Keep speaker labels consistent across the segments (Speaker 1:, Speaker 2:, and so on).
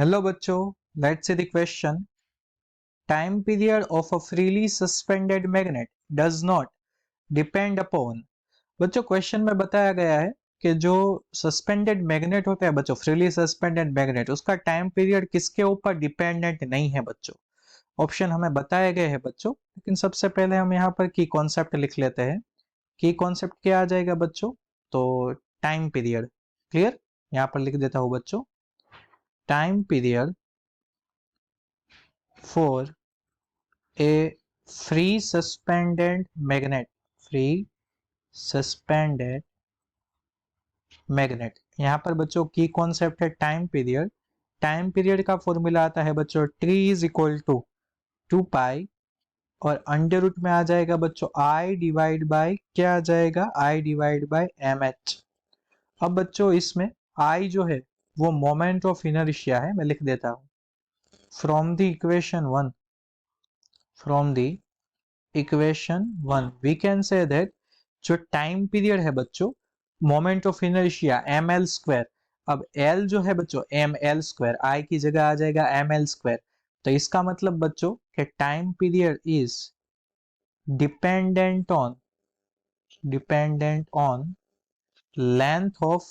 Speaker 1: Hello बच्चों, let's see the question. Time period of a freely suspended magnet does not depend upon. बच्चों question में बताया गया है कि जो सस्पेंडेड मैग्नेट होता है बच्चों, फ्रीली सस्पेंडेड मैग्नेट, उसका टाइम पीरियड किसके ऊपर डिपेंडेंट नहीं है बच्चों. ऑप्शन हमें बताए गए हैं बच्चों, लेकिन सबसे पहले हम यहाँ पर की कॉन्सेप्ट लिख लेते हैं. की कॉन्सेप्ट क्या आ जाएगा बच्चों? तो टाइम पीरियड. क्लियर? यहाँ पर लिख देता हूँ बच्चों, time period for a free suspended magnet. free suspended magnet. यहाँ पर बच्चों की कॉन्सेप्ट है टाइम पीरियड. टाइम पीरियड का फॉर्मूला आता है बच्चों t इज इक्वल टू 2 पाई और अंडर रूट में आ जाएगा बच्चों I डिवाइड बाय क्या आ जाएगा, I डिवाइड बाय mh. अब बच्चों इसमें I जो है वो मोमेंट ऑफ इनर्शिया है, मैं लिख देता हूं from the equation 1. From the equation 1 we can say that जो टाइम पीरियड है बच्चों, moment of inertia M L square. अब एल जो है बच्चों एम एल स्क्वायर, आई की जगह आ जाएगा एम एल स्क्वायर. तो इसका मतलब बच्चों कि time period is dependent on length of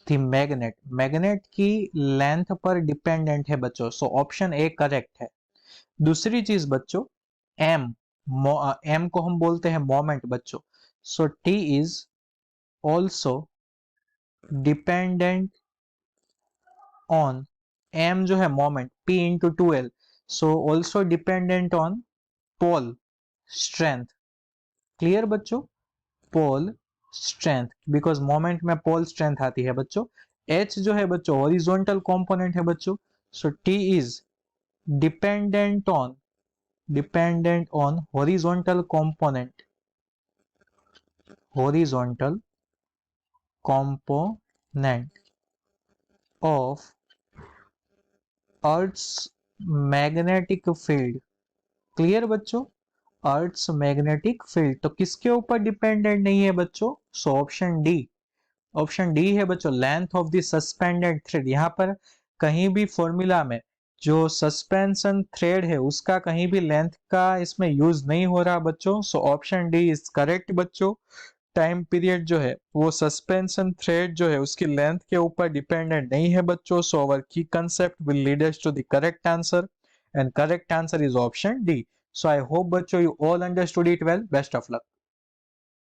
Speaker 1: the magnet. Magnet की लेंथ पर डिपेंडेंट है बच्चों. सो ऑप्शन ए करेक्ट है. दूसरी चीज बच्चों, एम एम को हम बोलते हैं मोमेंट बच्चों. So T is also dependent on, M जो है moment P into 2l, so also dependent on pole strength. Clear बच्चों? पोल स्ट्रेंथ, बिकॉज मोमेंट में पोल स्ट्रेंथ आती है बच्चों. एच जो है बच्चों हॉरिजॉन्टल कंपोनेंट है बच्चों. So T is dependent on horizontal component of Earth's magnetic field. Clear बच्चों? Earth's magnetic field तो किसके ऊपर डिपेंडेंट नहीं है बच्चों? So option D. Option D है बच्चों length of the suspended thread. यहाँ पर कहीं भी फॉर्मूला में जो सस्पेंशन थ्रेड है उसका कहीं भी लेंथ का इसमें यूज नहीं हो रहा बच्चों. So option D is correct बच्चों. टाइम पीरियड जो है वो सस्पेंशन थ्रेड जो है उसकी लेंथ के ऊपर डिपेंडेंट नहीं है बच्चों. So our key concept will lead us to the correct answer and correct answer is option D. So I hope बच्चों you all understood it well. Best of luck.